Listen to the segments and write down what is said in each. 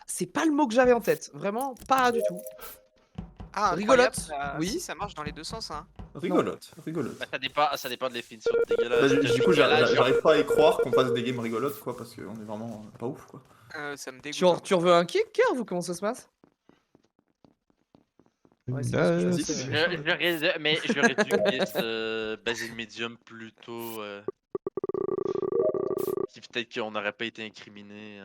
C'est pas le mot que j'avais en tête. Vraiment, pas du tout. Ah, Rigolote, incroyable, oui. Si, ça marche dans les deux sens, hein. Rigolote, rigolote. Bah, ça dépend de la définition de Bah, dégueulasse. du coup, Dégueulasse, genre- j'arrive pas à y croire qu'on fasse des games rigolotes, quoi, parce qu'on est vraiment pas ouf, quoi. Ça me Tu dégoûte. tu veux un kick, Kerv, ou comment ça se passe? Ouais, c'est parce que je Vas-y, sais, fais mais- Je vais réduire ce Basil Medium plutôt. Si peut-être qu'on n'aurait pas été incriminé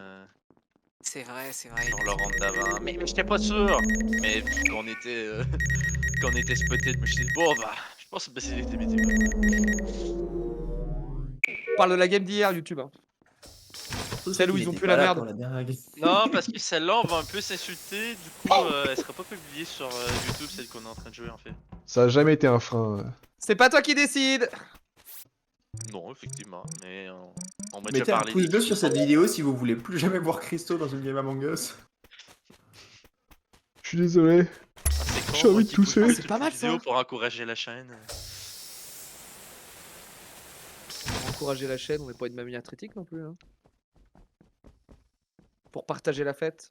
C'est vrai. dans le round d'avant. Mais j'étais pas sûr. Mais vu qu'on était, qu'on était spoté, je me suis dit, bon, bah, je pense que Basil était Medium. On parle de la game d'hier, YouTube. Hein. Celle où ils ont plus la merde. Non, parce que celle-là, on va un peu s'insulter. Du coup, elle sera pas publiée sur YouTube, celle qu'on est en train de jouer en fait. Ça a jamais été un frein. C'est pas toi qui décide. Non, effectivement. Mais on m'a déjà Mettez un parlé. pouce bleu sur cette vidéo si vous voulez plus jamais voir Christo dans une game Among Us. Je suis désolé. J'ai envie de tousser. C'est pas mal, ça. Pour encourager la chaîne. Pour encourager la chaîne, on n'est pas une mamie athlétique non plus. Hein. Pour partager la fête.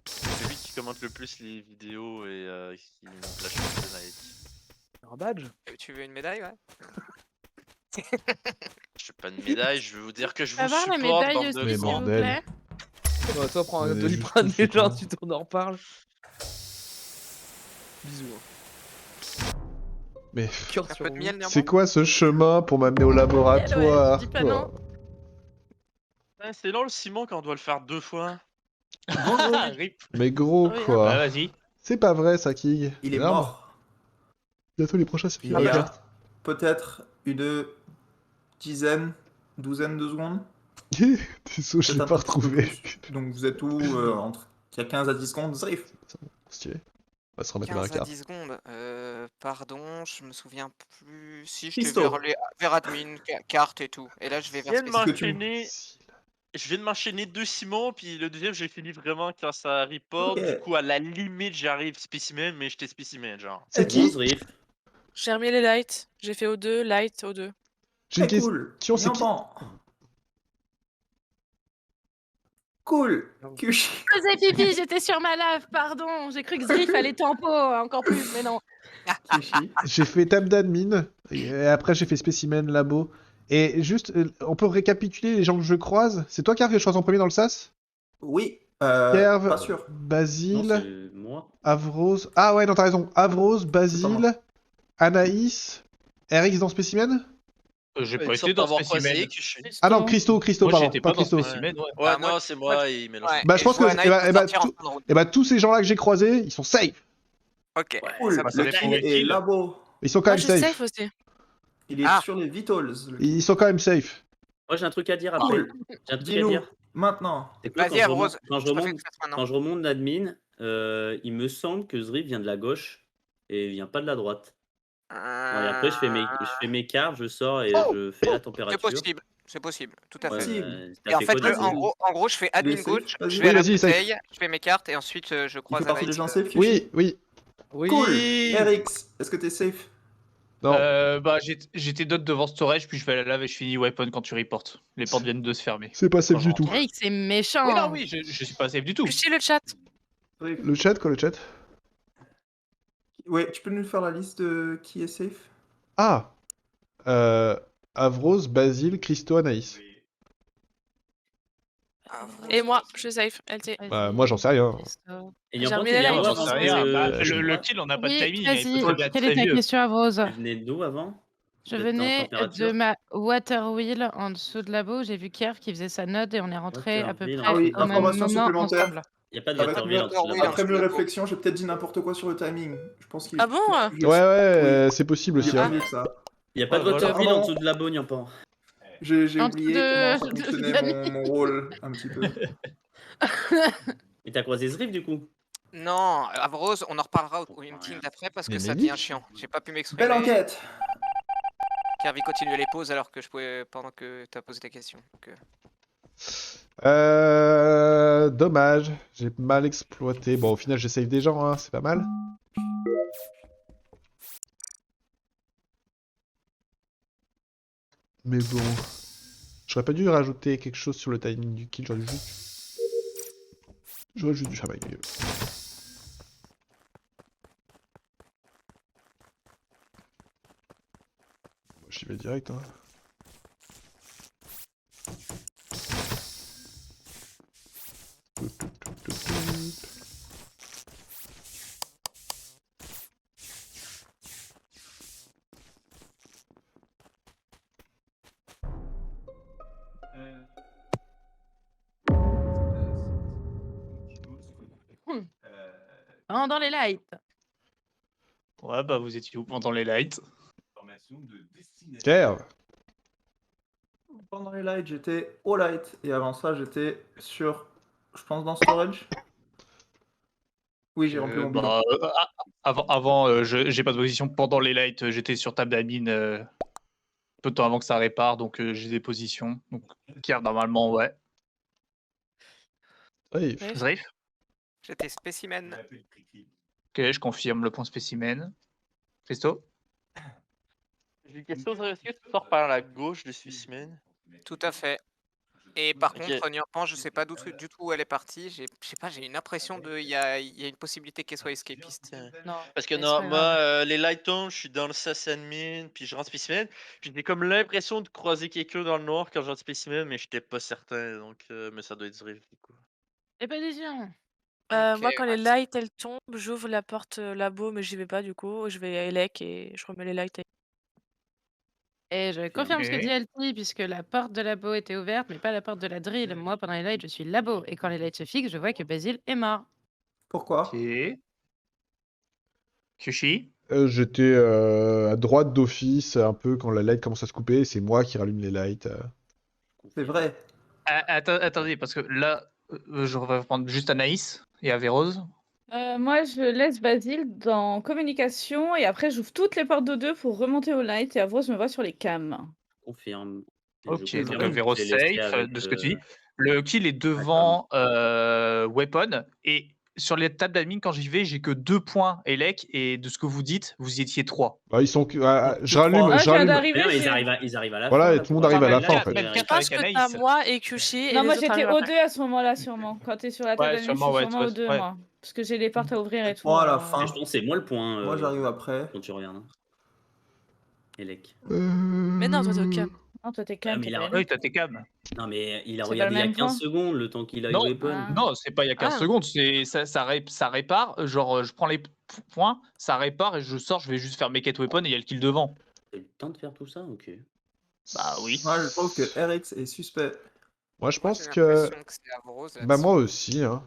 C'est lui qui commente le plus les vidéos et qui monte la chaîne de Night. Un badge. Tu veux une médaille, ouais? Je veux pas de médaille, je veux vous dire que je vous Avoir la supporte, médaille bande aussi, de Mais s'il vous bordel. plaît. Ouais, toi, prends un Ouais, Tony juste prends un tout de suite, déjà, hein. ensuite on en reparle. Bisous. Hein. Mais Cœur Un sur peu de vous. miel, néanmoins. c'est quoi ce chemin pour m'amener au laboratoire, dis pas quoi? non. Ouais, c'est long le Simon quand on doit le faire 2 fois. Rip. Mais gros, Oui, hein. quoi. Bah, vas-y. C'est pas vrai, ça, King. Il est Merde. mort. Bientôt les prochains, c'est Il fini y la a carte. peut-être une douzaine de secondes. Désolé, je l'ai Peut-être un pas petit peu retrouvé. plus. Donc vous êtes où entre il y a 15 à 10 secondes, Zrif. Stylé. On va se remettre dans la 15 à carte. 10 secondes. Pardon, je me souviens plus. Si, j'étais Christo. vers admin, carte et tout. Et là, je vais Je vers viens de spécial. que tu- m'enchaîner. Je viens de m'enchaîner 2 Simon, puis le deuxième j'ai fini vraiment quand ça report. Ok. Du coup, à la limite, j'arrive spécimen, mais j'étais spécimen, genre. C'est qui? Rip. J'ai remis les lights. J'ai fait O2, light, O2. J'ai une Très question, cool. c'est qui? Nyampan. Cool. Kushi. Je faisais pipi, j'étais sur ma lave, pardon. J'ai cru que Zrif allait tempo encore plus, mais non. Kushi. J'ai fait table d'admin, et après j'ai fait spécimen labo. Et juste, on peut récapituler les gens que je croise. C'est toi qui as fait le choix en premier dans le SAS? Oui. Kerv, Pas sûr. Non, Basile, c'est moi. Avrose. Ah ouais, non, t'as raison. Avrose, C'est pas Basile, Anaïs, RX dans spécimen? J'ai Il pas semble été dans avoir croisé spécimen. que je suis- Ah non, Christo, Moi, pardon. j'étais pas dans Christo. spécimen, ouais. Ouais, Bah, non, moi- c'est moi, il mélange. Ouais, Bah, je et pense que- vois eh bah, Anaïs eh bah, sortir en tout- fin de route. Et bah tous ces gens-là que j'ai croisés, ils sont safe. Ok. Cool. ça me ça Le dépend kill du est kill. labo. Ils sont quand Moi, même je safe. safe aussi. Il est Ah. sur les vitals. le kill. Ils sont quand même safe. Moi, j'ai un truc à dire après. Cool. J'ai un truc à Dis-nous dire. maintenant. C'est quoi, Vas-y, Avrose. quand je Je préfère remonte, que ça soit quand maintenant. je remonte d'admin, il me semble que Zrif vient de la gauche et il vient pas de la droite. Et après, je fais mes cartes, je sors et je fais la C'est température. possible. C'est possible. Tout à Ouais, fait. Possible. t'as Et en fait fait, quoi, du en coup gros, je fais admin safe, gauche, vas-y. je vais à Oui, la vas-y, safe. bouteille, je fais mes cartes et ensuite je Il croise fait partie des Anaïs. gens safe, Kushi. Oui, oui. Oui. Cool. RX, est-ce que t'es safe? Non. Bah, j'étais d'autres devant storage, puis je vais à la lave et je finis weapon quand tu reportes. Les portes viennent de se fermer. C'est pas safe Quand du je tout. rentre. Eric, c'est méchant. Oui, non, oui, je suis pas safe du tout. Je suis le chat. Zrif. Le chat, quoi, le chat? Ouais, tu peux nous faire la liste de qui est safe? Ah Avrose, Basile, Christo, Anaïs. Et moi, je suis safe. LT. Bah, moi, j'en sais rien. Et J'ai Nyampan, remis tu les viens lights. d'où J'en avant sais Parce rien. que Bah, je- le kill, on n'a Oui, vas-y. Quelle est ta question, Rose? Tu venais d'où avant? Je Peut-être en venais température de ma water wheel en dessous de labo. J'ai vu Kerr qui faisait sa node et on est rentré à peu Water wheel, près Ah oui, au même information moment supplémentaire. ensemble. Il n'y a pas de Avec waterville en dessous de Waterwheel, la en Après dessous mieux de la peau. réflexion, j'ai peut-être dit n'importe quoi sur le timing. Je pense qu'il Ah bon? Ouais, ouais, c'est possible Il aussi. est Hein. plus vite, ça. Il n'y a pas de voilà. waterville en Pardon. dessous de la bonne, Nyampan. J'ai En oublié dessous de- comment ça fonctionnait mon rôle un petit peu. Et t'as croisé Zrif du coup? Non, Avrose, on en reparlera au rien. meeting d'après parce Mais que ça Mélic. devient chiant. J'ai pas pu m'exprimer. Belle enquête. Kervi continuait les pauses alors que je pouvais pendant que tu as posé ta question. Donc, Dommage, j'ai mal exploité. Bon, au final, j'ai save des gens, hein, c'est pas mal. Mais bon. J'aurais pas dû rajouter quelque chose sur le timing du kill, j'aurais juste dû faire ma gueule. J'y vais direct, hein. Dans les lights. Ouais, bah vous étiez où pendant les lights? Kerv. Pendant les lights, j'étais au light. Et avant ça, j'étais sur. Je pense dans storage. Oui, j'ai rempli mon bidon. Bah, avant, j'ai pas de position pendant les lights, j'étais sur table d'admin peu de temps avant que ça répare, donc j'ai des positions. Donc, Kerv, normalement, ouais. Oui. Zrif? J'étais spécimen. Ok, je confirme le point spécimen. Christo? J'ai une question, est-ce que tu sors par la gauche de spécimen? Tout à fait. Et par Ok. contre, Niorpan, je sais pas du tout où elle est partie. Je sais pas, j'ai une impression de. Il y a une possibilité qu'elle soit escapiste. Non. Parce que mais non, c'est pas moi, grave. les light tones, je suis dans le SAS admin, puis je rentre spécimen. Puis j'ai comme l'impression de croiser quelqu'un dans le noir quand je rentre spécimen, mais j'étais pas certain, donc mais ça doit être Zrif du coup. Et pas décision. Moi, quand les ouais. lights elles tombent, j'ouvre la porte labo, mais j'y vais pas du coup. Je vais à Elec et je remets les lights. Et je confirme ce que Ok. dit LT, puisque la porte de labo était ouverte, mais pas la porte de la drill. Moi, pendant les lights, je suis labo. Et quand les lights se fixent, je vois que Basile est mort. Pourquoi? Ok. Kushi? J'étais à droite d'office, un peu quand la light commence à se couper, et c'est moi qui rallume les lights. C'est vrai. Attendez, parce que là, je vais prendre juste Anaïs et Averrose. Moi, je laisse Basile dans communication et après, j'ouvre toutes les portes de deux pour remonter au light et Avros me voit sur les cams. Confirme. Et Ok, je donc confirme Averrose que je t'ai laissé safe, avec, de ce que tu dis. Le kill est devant Weapon. Et sur les tables d'admin, quand j'y vais, j'ai que 2 points Elec. Et de ce que vous dites, vous y étiez 3. Bah, ils sont. je rallume. Ah, je je viens rallume. d'arriver. Mais non, mais j'ai- ils arrivent à la Voilà, fin. et là, tout le monde pour arrive à la rattraper fin, en fait. Même Je quatre pense avec que t'as Anaïs. moi et Kushi et Non, les moi autres j'étais arrivent au après. 2 à ce moment-là, sûrement. Quand t'es sur la table Ouais, d'admin, je suis sûrement, ouais, sûrement au 2, ouais. moi. Parce que j'ai les portes à ouvrir et tout. Moi, à la alors, fin. Mais je pense que c'est moi le point. Moi, j'arrive après. Quand tu regardes. Hein. Elec. Mais non, toi t'es au cam. Non, toi t'es Ah, calme, mais t'es il a- pas Oui, t'as tes cams. Non, mais il a C'est pas regardé le il y a même 15 point. secondes le temps qu'il a eu Non, weapon. Ah. non, c'est pas il y a 15 Ah. secondes. Ça répare. Genre, je prends les points, ça répare et je sors. Je vais juste faire mes quêtes weapon et il y a le kill devant. T'as eu le temps de faire tout ça? Ok. Bah oui. Moi, je trouve que RX est suspect. Moi, je Moi, pense j'ai que. l'impression que c'est Averrose, Bah, là-dessus. moi aussi, hein.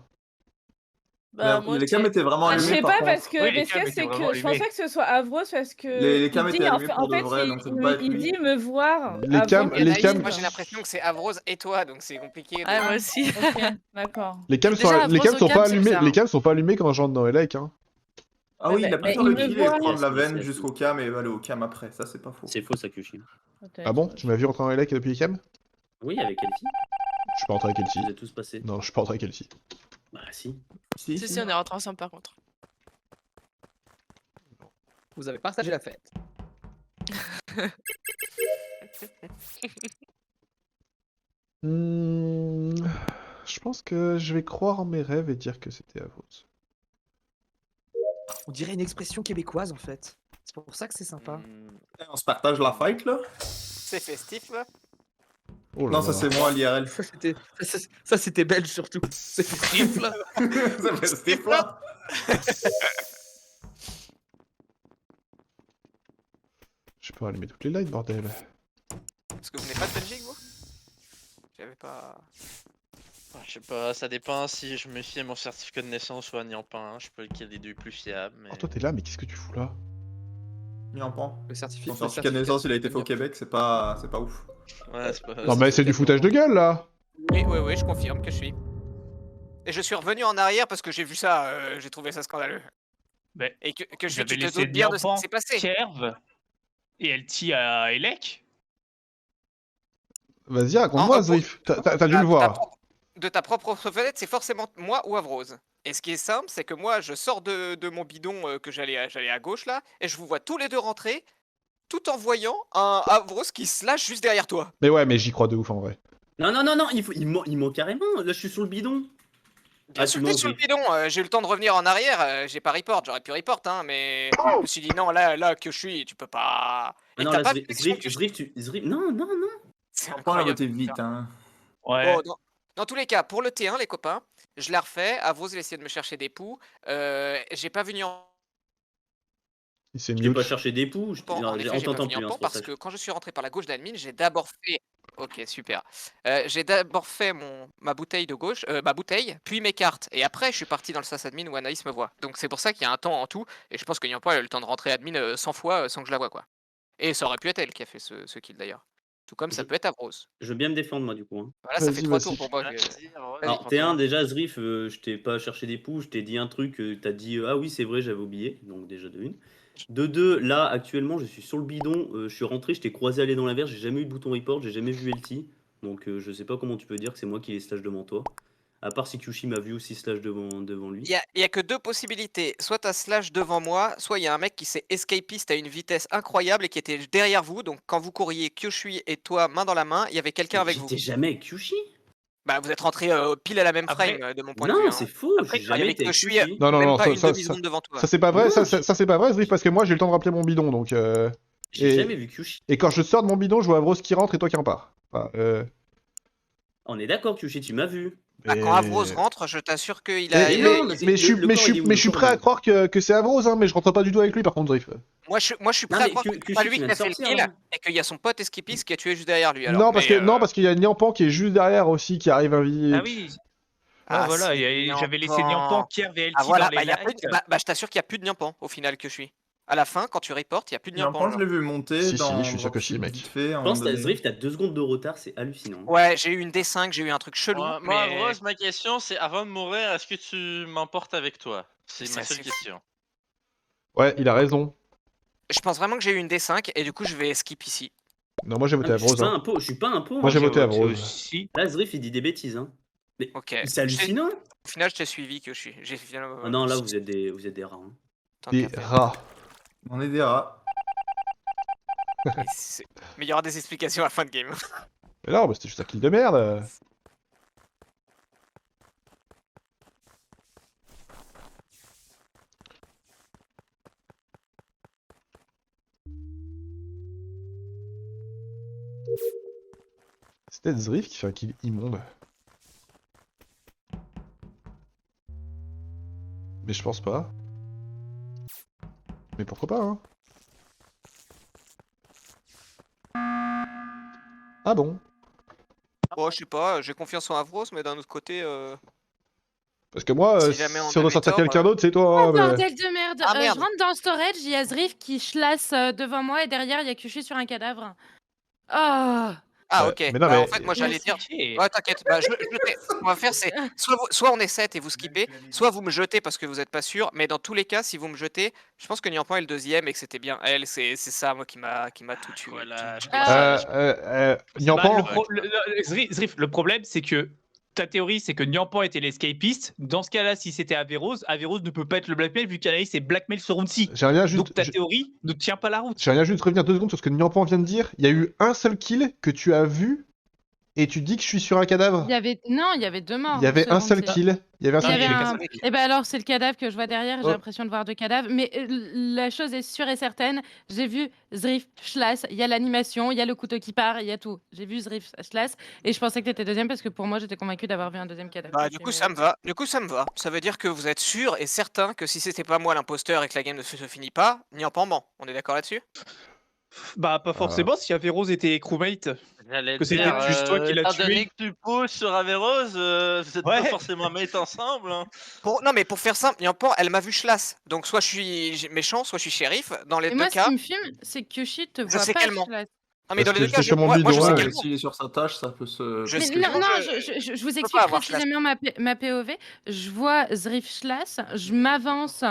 Bah, moi les aussi. cams étaient vraiment Ah, je allumés sais par pas, contre. parce que Oui, les mais ce qu'il y a, cams étaient c'est vraiment que je pense allumés. pas que ce soit Avros parce que Les cams il étaient dit, allumés pour de fait, vrai, donc ça peut il, pas être il lui. dit me voir. Les avant cams- que les Basile. cams- Moi, j'ai l'impression que c'est Averrose et toi, donc c'est compliqué. de- Ah, moi aussi. Ok, d'accord. Les cams Déjà, sont, la les brosse cams au sont cam, pas c'est allumés. bizarre. Les cams sont pas allumés quand je rentre dans Elec, hein. Ah oui, il a pu Mais faire le il me kill et voit. prendre la Yes, veine yes, jusqu'au yes. cam et aller au cam après. Ça, c'est pas faux. C'est faux, ça, Kushi. Peut-être. Ah bon? Tu m'as vu rentrer dans Elec depuis les cams? Oui, avec Elfie. Je suis pas rentré avec Elsie. Vous êtes tous passés. Non, je suis pas rentré avec Elsie. Bah, si. Si, si, on est rentrés ensemble par contre. Vous avez partagé la fête. Je pense que je vais croire en mes rêves et dire que c'était Avros. On dirait une expression québécoise en fait. C'est pour ça que c'est sympa. On se partage la fight là? C'est festif, là. Oh là Non, là. ça c'est moi l'IRL. Ça, c'était belge surtout. C'est festif là. Ça fait Steve là. Je peux allumer toutes les lights, bordel. Parce que vous n'êtes pas de Belgique, vous? J'avais pas. Ah, je sais pas, ça dépend si je me fie à mon certificat de naissance ou à Niampan. Je sais pas lequel des deux est plus fiable. Mais... Oh, toi t'es là, mais qu'est-ce que tu fous là? Niampan. Le certificat. Son certificat de naissance, il a été fait au Québec, c'est pas ouf. Ouais, c'est pas... Non, mais c'est du foutage de gueule là! Oui, oui, oui, je confirme que je suis. Et je suis revenu en arrière parce que j'ai vu ça, j'ai trouvé ça scandaleux. Mais Et que je j'avais tu te laissé doutes bien de ce Niampan, qui s'est passé. Kerv et LT à Elec. Vas-y, raconte-moi, Non, Zrif. T'as dû Ta- le voir. De ta propre fenêtre, c'est forcément moi ou Avrose. Et ce qui est simple, c'est que moi, je sors de mon bidon que j'allais à gauche là, et je vous vois tous les deux rentrer. tout en voyant un Avros qui slash juste derrière toi. Mais ouais, mais j'y crois de ouf en vrai. Non, il ment carrément. Là, je suis sur le bidon. Bien Ah, sûr tu que t'es mens, sur le oui. bidon, j'ai eu le temps de revenir en arrière, j'ai pas report, j'aurais pu report, hein, mais je me suis dit non, là, que je suis, tu peux pas. Ah Et non, t'as là, pas de protection, Zriff, non. C'est Pas incroyable. voté vite, hein. Ouais. Bon, dans tous les cas, pour le T1, les copains, je l'ai refait. Avros, il a essayé de me chercher des poux. J'ai pas vu Niampan. Il s'est Je t'ai pas mute. cherché des poux. En effet, On j'ai pas t'entend vu plus, hein, Niampan c'est pour parce ça. que quand je suis rentré par la gauche d'admin, j'ai d'abord fait. Ok, super. J'ai d'abord fait ma bouteille de gauche, ma bouteille, puis mes cartes. Et après, je suis parti dans le sas admin où Anaïs me voit. Donc c'est pour ça qu'il y a un temps en tout. Et je pense que Niampan a eu le temps de rentrer admin 100 fois sans que je la voie, quoi. Et ça aurait pu être elle qui a fait ce kill d'ailleurs. Tout comme ça peut être Avros. Je veux bien me défendre, moi, du coup. Hein. Voilà, ça fait Vas-y, 3 vas-y. tours pour moi. Alors, T1, déjà, Zriff, je t'ai pas cherché des poux, je t'ai dit un truc, t'as dit ah oui, c'est vrai, j'avais oublié. Donc, déjà de une. De deux, là, actuellement, je suis sur le bidon, je suis rentré, je t'ai croisé aller dans la verre, j'ai jamais eu de bouton report, j'ai jamais vu LT. Donc, je sais pas comment tu peux dire que c'est moi qui les slash devant toi. À part si Kyushi m'a vu aussi slash devant lui. Il y a que deux possibilités. Soit t'as slash devant moi, soit il y a un mec qui s'est escapiste à une vitesse incroyable et qui était derrière vous. Donc quand vous courriez Kyushui et toi main dans la main, il y avait quelqu'un avec vous. J'étais jamais avec Kyushi. Bah vous êtes rentrés pile à la même Après- frame de mon point de vue. Non, hein. c'est faux, Après, j'ai il y jamais avait été avec Kyushui, Kyushi. Non, même pas ça, une ça, demi-seconde devant toi. ça c'est pas vrai, Non, ça c'est pas vrai, Zriff, parce que moi j'ai eu le temps de rappeler mon bidon, donc. J'ai Et- jamais vu Kyushi. Et quand je sors de mon bidon, je vois Avros qui rentre et toi qui repars. Enfin, On est d'accord, Kyushi, tu m'as vu. Bah, quand Avros rentre, je t'assure qu'il a. Mais, Mais mais- non, mais c'est- mais je suis, le mais corps, je il est suis, où, mais le je suis corps, prêt il est à où croire que c'est Avros, hein, mais je rentre pas du tout avec lui par contre, Zriff. Moi je suis Non, prêt à mais croire que c'est Kyushi, pas lui tu qui viens a de fait le sortir, kill là. et qu'il y a son pote escapiste qui a tué juste derrière lui. Alors, Non, parce mais, parce qu'il y a Niampan qui est juste derrière aussi, qui arrive invisible. Ah oui. Ah, voilà, c'est j'avais laissé Niampan. Niampan qui avait LT Ah voilà, dans les bah, lights. je t'assure qu'il n'y a plus de Niampan au final que je suis. À la fin, quand tu reportes, il n'y a plus de Niampan. Niampan, je l'ai vu monter Si, dans je suis sûr que si, mec. vite fait, à un Je pense moment que donné. Zriff, t'as 2 secondes de retard, c'est hallucinant. Ouais, j'ai eu une D5, j'ai eu un truc chelou. Moi, mais... Rose, ma question, c'est avant de mourir, est-ce que tu m'emportes avec toi? C'est C'est ma seule assez fou. question. Ouais, il a raison. Je pense vraiment que j'ai eu une D5 et du coup, je vais skip ici. Non, moi j'ai voté Ah, mais je suis Avros. pas Hein. un pot, je suis pas un pot. Moi j'ai voté C'est Avros. aussi. Là, Zriff, il dit des bêtises. Hein. Mais Ok. c'est hallucinant. Au final, je t'ai suivi que je suis. J'ai finalement. Ah non, là, vous êtes des rats. Hein. tant Des qu'à faire. rats. On est des rats. Mais il y aura des explications à la fin de game. Mais non, bah, c'était juste un kill de merde. C'est peut-être Zriff qui fait un kill immonde. Mais je pense pas. Mais pourquoi pas, hein? Ah bon? Bon, je sais pas, j'ai confiance en Avros, mais d'un autre côté. Parce que moi, Si jamais on si on doit avait sortir tort, quelqu'un d'autre, c'est toi. Oh, hein, mais- bordel de merde. Ah, merde. Je rentre dans le storage, il y a Zriff qui chlasse devant moi et derrière il y a Kyushi sur un cadavre. Oh. Ah, Ouais, ok. mais non, Bah, mais- en fait, moi j'allais dire. Ok. Ouais, t'inquiète. Bah, ce qu'on va faire, c'est soit on est 7 et vous skippez, soit vous me jetez parce que vous êtes pas sûr. Mais dans tous les cas, si vous me jetez, je pense que Niampan est le deuxième et que c'était bien elle. C'est ça, moi, qui m'a tout tué. Voilà. Niampan, Bah, Zriff, le problème, c'est que ta théorie, c'est que Niampan était l'escapiste. Dans ce cas-là, si c'était Averroes, Averroes ne peut pas être le blackmail vu qu'Anaïs est blackmail sur Round-C. j'aimerais bien Donc juste, ta théorie ne tient pas la route. j'aimerais bien juste revenir 2 secondes sur ce que Niampan vient de dire. Il y a eu un seul kill que tu as vu et tu dis que je suis sur un cadavre. Il y avait deux morts. Il y avait un seul selon kill. Il y avait un Il y seul avait kill. un... Et ben alors c'est le cadavre que je vois derrière, j'ai Oh. l'impression de voir 2 cadavres, mais la chose est sûre et certaine, j'ai vu Zriff Schlass, il y a l'animation, il y a le couteau qui part, il y a tout. J'ai vu Zriff Schlass et je pensais que t'étais deuxième parce que pour moi j'étais convaincue d'avoir vu un deuxième cadavre. Bah, du coup, ça me va. Ça veut dire que vous êtes sûr et certain que si c'était pas moi l'imposteur et que la game ne se finit pas, Niampan ment. On est d'accord là-dessus? Bah, pas forcément si Averroes était crewmate. J'allais Que te c'était dire, juste toi qui l'as étant tué. donné que tu pousses sur Averroes, vous êtes Ouais. pas forcément mates ensemble. Hein. Non, mais pour faire simple, Niampan, elle m'a vu Schlass. Donc, soit je suis méchant, soit je suis shérif. Dans les Et deux moi ce cas. qui me fume, c'est que Kyushi te Je voit sais pas qu'elle ment. Schlass. Non, mais Parce dans les que deux cas, j'étais sur mon moi, je bidon, sais ouais. qu'elle ment. S'il est sur sa tâche, ça peut se. Je Mais sais- non, moi, je vous peux explique pas avoir Schlass. précisément ma POV. Je vois Zriff Schlass, je m'avance,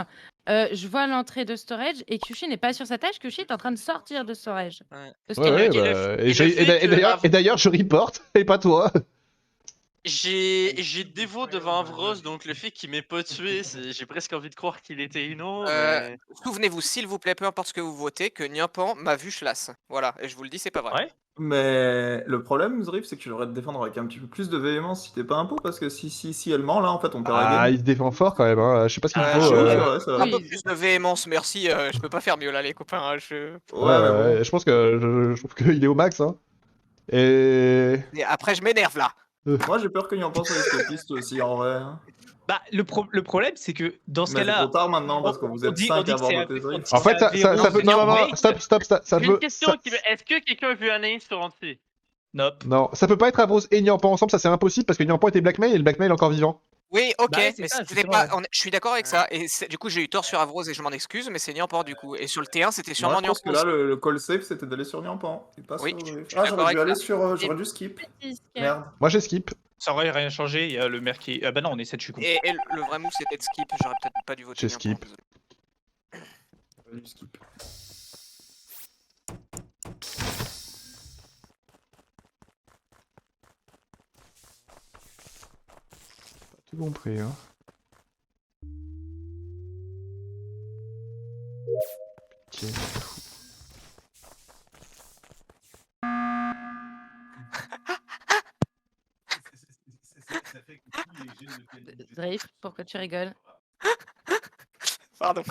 je vois l'entrée de storage et Kyushi n'est pas sur sa tâche, Kyushi est en train de sortir de storage. Ouais. De Ouais, storage. ouais, Et le bah, fait- et le fait que et d'ailleurs, je reporte, et pas toi. J'ai dévot devant Avros, donc le fait qu'il m'ait pas tué, j'ai presque envie de croire qu'il était Ino. Mais... Souvenez-vous, s'il vous plaît, peu importe ce que vous votez, que Niampan m'a vu Schlass. Voilà, et je vous le dis, c'est pas vrai. Ouais. Mais le problème, Zrif, c'est que j'aurais te défendre avec un petit peu plus de véhémence si t'es pas un pot, parce que si elle ment, là, en fait, on perd la Ah, game. il se défend fort quand même, hein. Je sais pas ce qu'il Ah, faut. c'est vrai, c'est vrai. Un peu plus de véhémence, merci. Je peux pas faire mieux là, les copains. Hein, Ouais, mais bon. ouais, je pense que je trouve qu'il est au max, hein. Et Et après, je m'énerve là. Moi, j'ai peur qu'il y en pense sur les scopistes aussi, en vrai. hein. Bah, le problème, c'est que dans ce Mais c'est cas-là. trop tard maintenant, parce que vous êtes 5 à avoir voté Zrif. en fait, ça peut. Non, non, stop, ça J'ai peut. une question, est-ce que quelqu'un a vu Anaïs sur Anti? Nope. Non, ça peut pas être Avros et Niampan ensemble, ça c'est impossible parce que Niampan était blackmail et le blackmail est encore vivant. Oui, ok, Bah ouais, c'est mais ça, c'était justement, pas. Je suis d'accord avec ça. Et du coup, j'ai eu tort sur Avros et je m'en excuse, mais c'est Niampan du coup. Et sur le T1, c'était Moi, sûrement je pense que Niampan. là, le call safe, c'était d'aller sur Niampan, et pas Oui, sur Zrif. je suis Ah, d'accord j'aurais dû avec aller sur... J'aurais dû skip. Merde. Moi j'ai skip. Ça aurait rien changé, il y a le maire qui. Ah bah non, on est 7, je suis con. Et le vrai move, c'était de skip. J'aurais peut-être pas dû voter. J'ai Niampan, skip. désolé. J'aurais dû skip. Tout compris, hein. Ok. Zrif, pourquoi tu rigoles? Pardon.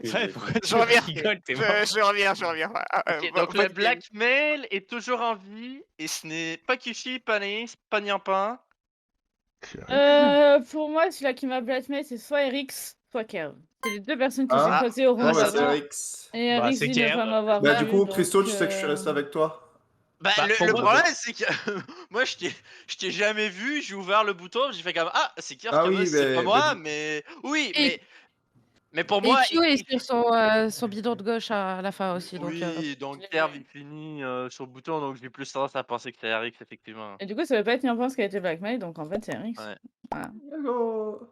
Ouais, pourquoi tu Je reviens. rigoles, t'es mort. Je reviens, je reviens. Ok, donc le blackmail est toujours en vie, et ce n'est pas Kishi, pas Anaïs, pas Niampan. Pour moi, celui-là qui m'a blackmail, c'est soit Erix, soit Kev. C'est les deux personnes que Ah. j'ai croisées au Non, rang bah, c'est d'avant. Rix. Et Bah, Erix, c'est il ne Kev. va m'avoir Bah, vu, du coup, donc, Christo, tu sais que je suis resté avec toi. Bah, Bah, pour le moi, problème, c'est que moi, je t'ai jamais vu, j'ai ouvert le bouton, j'ai fait comme ah, c'est Kirk, Ah oui, c'est pas mais- moi, mais oui, Et- mais pour Et moi, Q est sur son bidon de gauche à la fin aussi. Donc, oui, donc Kerv il finit sur le bouton, donc j'ai plus tendance à penser que c'est Eric, effectivement. Et du coup, ça veut pas être Niampan qui a été blackmail, donc en fait, c'est Erix. Ouais. Voilà, Hello.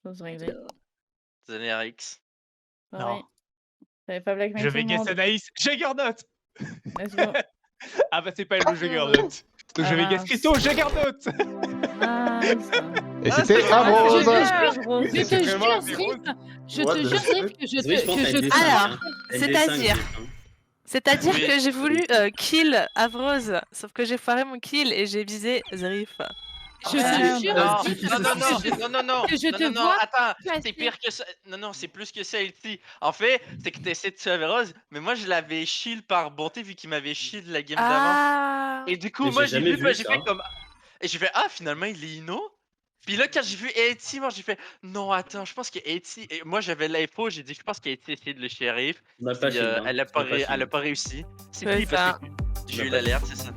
chose réglée. C'est Eric. Pareil. Non. T'avais pas blackmail Je tout vais le guess monde. Anaïs. Juggernaut. Let's go. Ah bah c'est pas le Juggernaut. Donc je vais guess Christo, Juggernaut. Nice. Et Ah, c'était c'est Avros. Je Je te te jure, vraiment Zrif, je What te the jure, fuck? Zrif, que je Zrif, je pense qu'elle te. descend, Alors, hein. Elle c'est-à-dire- descend, hein. C'est-à-dire Oui. que j'ai voulu kill Avrose, sauf que j'ai foiré mon kill et j'ai visé Zrif. Je Ah, te jure, bah, Zrif, si, Non, non, si, non, non, non, non, que je non, te non, non, vois attends, passer. c'est pire que ça. Non, non, c'est plus que ça, Elsie. En fait, c'est que t'essaies de tuer Rose, mais moi je l'avais shield par bonté vu qu'il m'avait shield la game d'avant. Ah. Et du coup, Mais moi j'ai j'ai jamais vu, vu j'ai ça. fait comme. Et j'ai fait, ah, finalement il est Ino. Puis là, quand j'ai vu Elsie, moi j'ai fait, non, attends, je pense que Elsie. Et moi j'avais l'info, j'ai dit, je pense qu'Elsie essayé de le shérif. On n'a pas Puis shield, hein. elle a On n'a pas pas shield. réussi. C'est Ouais, pire parce ça. que j'ai eu On n'a pas l'alerte, c'est ça.